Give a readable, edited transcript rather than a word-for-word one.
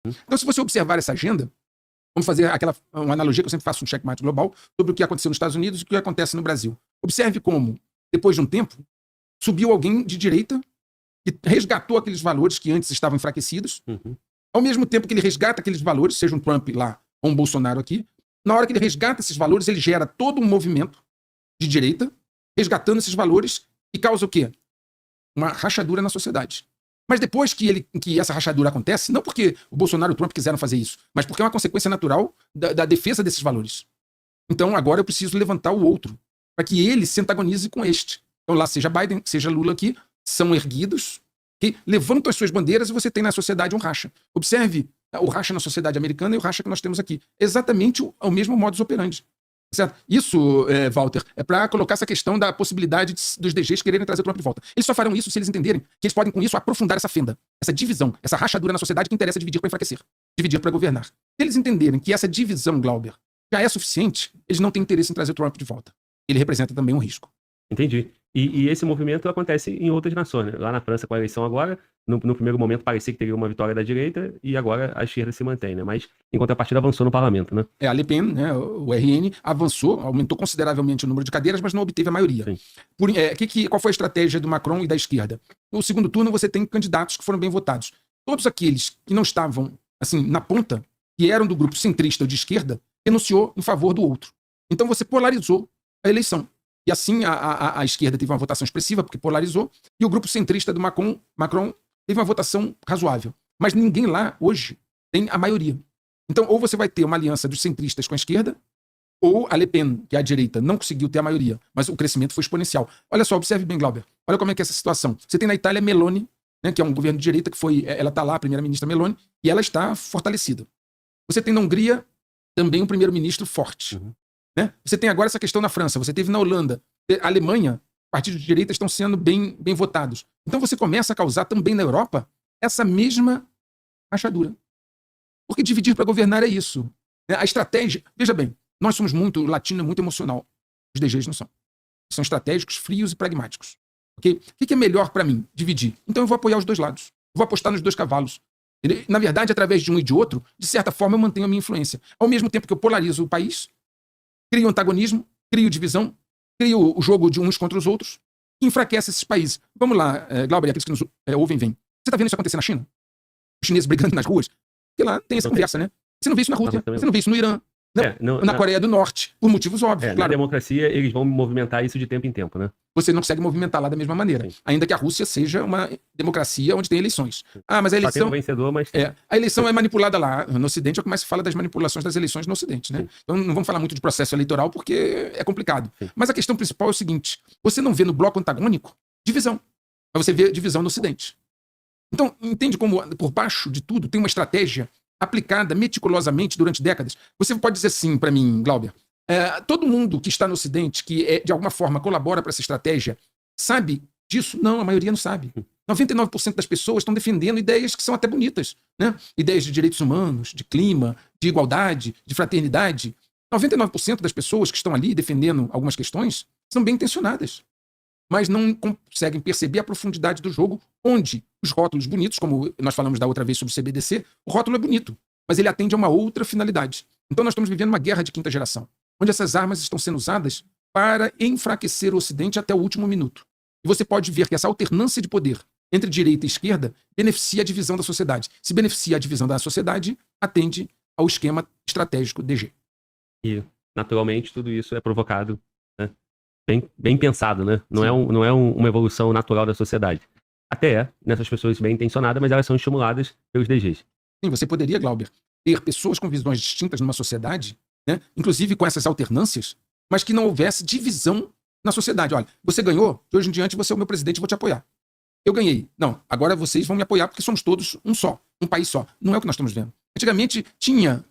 Então, se você observar essa agenda, vamos fazer uma analogia que eu sempre faço no Checkmate Global sobre o que aconteceu nos Estados Unidos e o que acontece no Brasil. Observe como, depois de um tempo, subiu alguém de direita que resgatou aqueles valores que antes estavam enfraquecidos. Ao mesmo tempo que ele resgata aqueles valores, seja um Trump lá ou um Bolsonaro aqui, na hora que ele resgata esses valores, ele gera todo um movimento de direita, resgatando esses valores, e causa o quê? Uma rachadura na sociedade. Mas depois que essa rachadura acontece, não porque o Bolsonaro e o Trump quiseram fazer isso, mas porque é uma consequência natural da defesa desses valores. Então agora eu preciso levantar o outro, para que ele se antagonize com este. Então lá seja Biden, seja Lula aqui, são erguidos, que levantam as suas bandeiras, e você tem na sociedade um racha. Observe o racha na sociedade americana e o racha que nós temos aqui. Exatamente o mesmo modus operandi. Certo? Isso, Walter, é para colocar essa questão da possibilidade dos DGs quererem trazer o Trump de volta. Eles só farão isso se eles entenderem que eles podem, com isso, aprofundar essa fenda, essa divisão, essa rachadura na sociedade que interessa dividir para enfraquecer, dividir para governar. Se eles entenderem que essa divisão, Glauber, já é suficiente, eles não têm interesse em trazer o Trump de volta. Ele representa também um risco. Entendi. E esse movimento acontece em outras nações, né? Lá na França, com a eleição agora, no primeiro momento parecia que teria uma vitória da direita, e agora a esquerda se mantém, né? Mas, em contrapartida, avançou no parlamento, né? A Le Pen, né, o RN, avançou, aumentou consideravelmente o número de cadeiras, mas não obteve a maioria. Qual foi a estratégia do Macron e da esquerda? No segundo turno, você tem candidatos que foram bem votados. Todos aqueles que não estavam, assim, na ponta, que eram do grupo centrista ou de esquerda, renunciou em favor do outro. Então você polarizou a eleição. E assim a esquerda teve uma votação expressiva, porque polarizou, e o grupo centrista do Macron teve uma votação razoável. Mas ninguém lá, hoje, tem a maioria. Então, ou você vai ter uma aliança dos centristas com a esquerda, ou a Le Pen, que é a direita, não conseguiu ter a maioria, mas o crescimento foi exponencial. Olha só, observe bem, Glauber. Olha como é que é essa situação. Você tem na Itália Meloni, né, que é um governo de direita, ela está lá, a primeira-ministra Meloni, e ela está fortalecida. Você tem na Hungria também um primeiro-ministro forte. Né? Você tem agora essa questão na França, você teve na Holanda, a Alemanha, partidos de direita estão sendo bem votados. Então você começa a causar também na Europa essa mesma rachadura. Porque dividir para governar é isso. A estratégia, veja bem, nós somos muito latino, muito emocional. Os DGs não são. São estratégicos, frios e pragmáticos. Okay? O que é melhor para mim? Dividir. Então eu vou apoiar os dois lados. Eu vou apostar nos dois cavalos. Na verdade, através de um e de outro, de certa forma eu mantenho a minha influência. Ao mesmo tempo que eu polarizo o país, crio antagonismo, crio divisão, crio o jogo de uns contra os outros, e enfraquece esses países. Vamos lá, Glauber, aqueles que nos ouvem, vêm. Você está vendo isso acontecer na China? Os chineses brigando nas ruas? Porque lá tem essa conversa, né? Você não vê isso na Rússia, você não vê isso no Irã, na Coreia do Norte, por motivos óbvios. Claro. Na democracia, eles vão movimentar isso de tempo em tempo, né? Você não consegue movimentar lá da mesma maneira. Sim. Ainda que a Rússia seja uma democracia onde tem eleições. Mas a eleição... Tem um vencedor, mas... A eleição é manipulada lá. No Ocidente é o que mais se fala das manipulações das eleições no Ocidente, né? Sim. Então não vamos falar muito de processo eleitoral porque é complicado. Sim. Mas a questão principal é o seguinte: você não vê no bloco antagônico divisão, mas você vê divisão no Ocidente. Então, entende como por baixo de tudo tem uma estratégia aplicada meticulosamente durante décadas? Você pode dizer assim para mim, Glauber, todo mundo que está no Ocidente, que de alguma forma colabora para essa estratégia, sabe disso? Não, a maioria não sabe. 99% das pessoas estão defendendo ideias que são até bonitas, né? Ideias de direitos humanos, de clima, de igualdade, de fraternidade. 99% das pessoas que estão ali defendendo algumas questões são bem intencionadas, mas não conseguem perceber a profundidade do jogo, onde os rótulos bonitos, como nós falamos da outra vez sobre o CBDC, o rótulo é bonito, mas ele atende a uma outra finalidade. Então nós estamos vivendo uma guerra de quinta geração, onde essas armas estão sendo usadas para enfraquecer o Ocidente até o último minuto. E você pode ver que essa alternância de poder entre direita e esquerda beneficia a divisão da sociedade. Se beneficia a divisão da sociedade, atende ao esquema estratégico DG. E, naturalmente, tudo isso é provocado, né? Bem pensado, né? Não é uma evolução natural da sociedade. Até nessas pessoas bem intencionadas, mas elas são estimuladas pelos DGs. Sim, você poderia, Glauber, ter pessoas com visões distintas numa sociedade, né? Inclusive com essas alternâncias, mas que não houvesse divisão na sociedade. Olha, você ganhou, de hoje em diante você é o meu presidente, vou te apoiar. Eu ganhei. Não, agora vocês vão me apoiar porque somos todos um só, um país só. Não é o que nós estamos vendo. Antigamente tinha